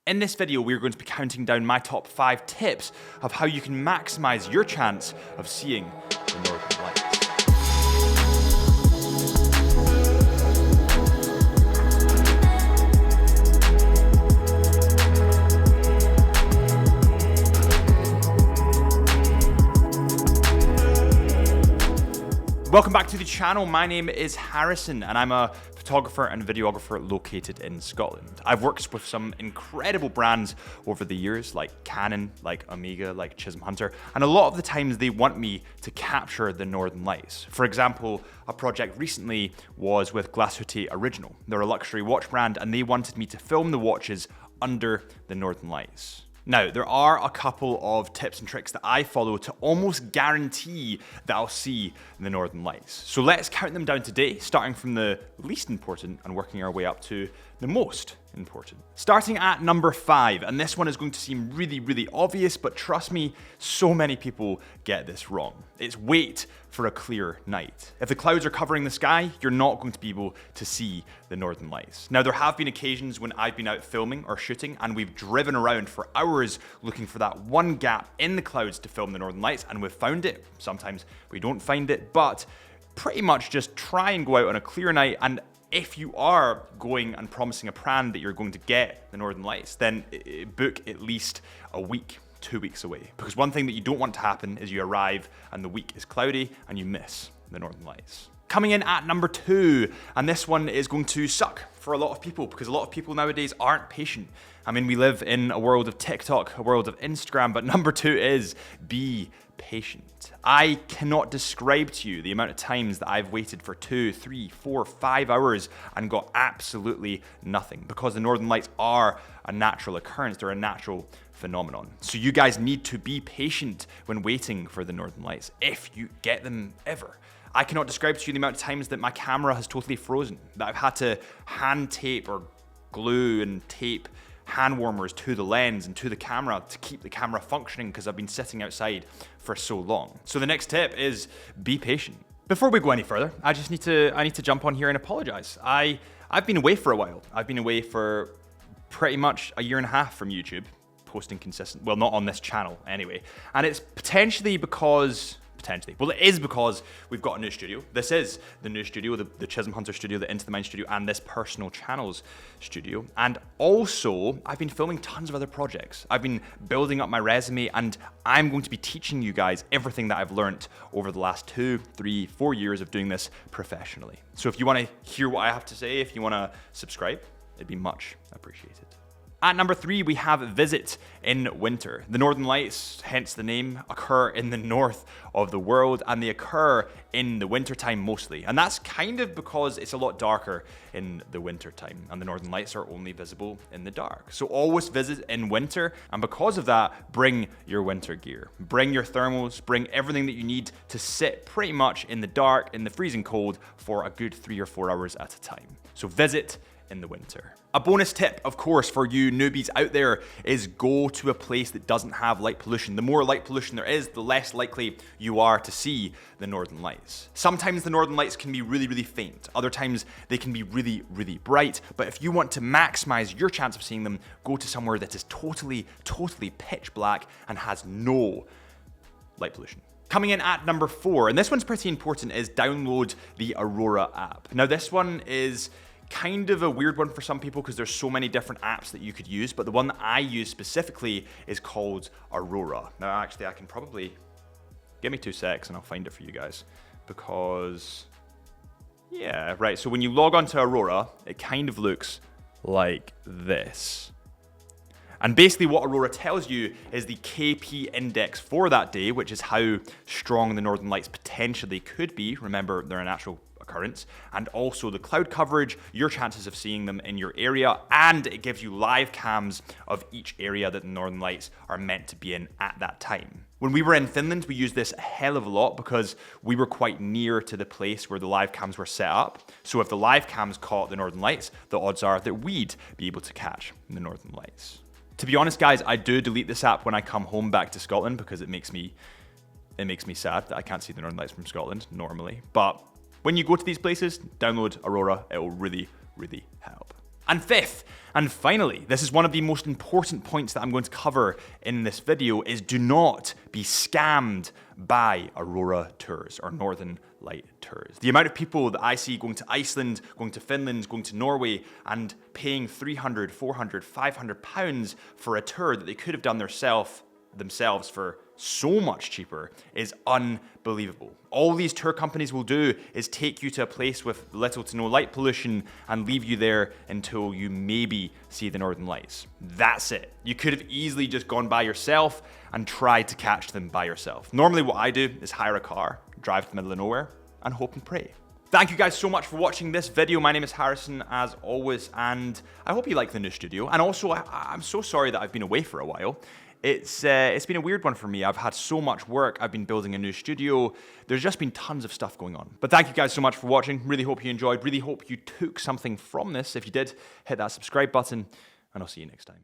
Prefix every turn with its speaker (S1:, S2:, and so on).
S1: In this video, we're going to be counting down my top 5 tips of how you can maximize your chance of seeing the Northern Lights. Welcome back to the channel. My name is Harrison and I'm a photographer and videographer located in Scotland. I've worked with some incredible brands over the years, like Canon, like Omega, like Chisholm Hunter, and a lot of the times they want me to capture the Northern Lights. For example, a project recently was with Glashütte Original. They're a luxury watch brand and they wanted me to film the watches under the Northern Lights. Now, there are a couple of tips and tricks that I follow to almost guarantee that I'll see the Northern Lights. So let's count them down today, starting from the least important and working our way up to the most important. Starting at number 5, and this one is going to seem really obvious, but trust me, so many people get this wrong. It's wait for a clear night. If the clouds are covering the sky, you're not going to be able to see the Northern Lights. Now, there have been occasions when I've been out filming or shooting and we've driven around for hours looking for that one gap in the clouds to film the Northern Lights, and we've found it. Sometimes we don't find it, but pretty much just try and go out on a clear night, and if you are going and promising a brand that you're going to get the Northern Lights, then book at least a week, 2 weeks away. Because one thing that you don't want to happen is you arrive and the week is cloudy and you miss the Northern Lights. Coming in at number 2, and this one is going to suck for a lot of people because a lot of people nowadays aren't patient. I mean, we live in a world of TikTok, a world of Instagram, but number 2 is be patient. I cannot describe to you the amount of times that I've waited for 2, 3, 4, 5 hours and got absolutely nothing because the Northern Lights are a natural occurrence. They're a natural phenomenon. So you guys need to be patient when waiting for the Northern Lights if you get them ever. I cannot describe to you the amount of times that my camera has totally frozen, that I've had to hand tape or glue and tape hand warmers to the lens and to the camera to keep the camera functioning because I've been sitting outside for so long. So the next tip is be patient. Before we go any further, I need to jump on here and apologize. I've been away for a while. I've been away for pretty much a year and a half from YouTube, posting consistent, well, not on this channel anyway. And it's well, it is because we've got a new studio. This is the new studio, the Chisholm Hunter studio, the Into the Mind studio, and this personal channels studio. And also, I've been filming tons of other projects. I've been building up my resume, and I'm going to be teaching you guys everything that I've learned over the last 2, 3, 4 years of doing this professionally. So if you want to hear what I have to say, if you want to subscribe, it'd be much appreciated. At number 3, we have visit in winter. The Northern Lights, hence the name, occur in the north of the world and they occur in the wintertime mostly. And that's kind of because it's a lot darker in the wintertime and the Northern Lights are only visible in the dark. So always visit in winter, and because of that, bring your winter gear. Bring your thermals, bring everything that you need to sit pretty much in the dark, in the freezing cold for a good 3 or 4 hours at a time. So visit in the winter. A bonus tip, of course, for you newbies out there is go to a place that doesn't have light pollution. The more light pollution there is, the less likely you are to see the Northern Lights. Sometimes the Northern Lights can be really faint. Other times they can be really bright. But if you want to maximize your chance of seeing them, go to somewhere that is totally pitch black and has no light pollution. Coming in at number 4, and this one's pretty important, is download the Aurora app. Now this one is kind of a weird one for some people because there's so many different apps that you could use, but the one that I use specifically is called Aurora. Now actually I can probably, give me 2 secs and I'll find it for you guys because, yeah, right. So when you log on to Aurora, it kind of looks like this. And basically what Aurora tells you is the KP index for that day, which is how strong the Northern Lights potentially could be. Remember, they're a natural occurrence, and also the cloud coverage, your chances of seeing them in your area, and it gives you live cams of each area that the Northern Lights are meant to be in at that time. When we were in Finland, we used this a hell of a lot because we were quite near to the place where the live cams were set up. So if the live cams caught the Northern Lights, the odds are that we'd be able to catch the Northern Lights. To be honest, guys, I do delete this app when I come home back to Scotland because it makes me sad that I can't see the Northern Lights from Scotland normally. But when you go to these places, download Aurora. It will really help. And fifth, and finally, this is one of the most important points that I'm going to cover in this video, is do not be scammed by Aurora tours or Northern Light tours. The amount of people that I see going to Iceland, going to Finland, going to Norway and paying 300, 400, 500 pounds for a tour that they could have done themselves for so much cheaper is unbelievable. All these tour companies will do is take you to a place with little to no light pollution and leave you there until you maybe see the Northern Lights. That's it. You could have easily just gone by yourself and tried to catch them by yourself. Normally what I do is hire a car, drive to the middle of nowhere, and hope and pray. Thank you guys so much for watching this video. My name is Harrison, as always, and I hope you like the new studio. And also, I'm so sorry that I've been away for a while. It's been a weird one for me. I've had so much work. I've been building a new studio. There's just been tons of stuff going on. But thank you guys so much for watching. Really hope you enjoyed. Really hope you took something from this. If you did, hit that subscribe button, and I'll see you next time.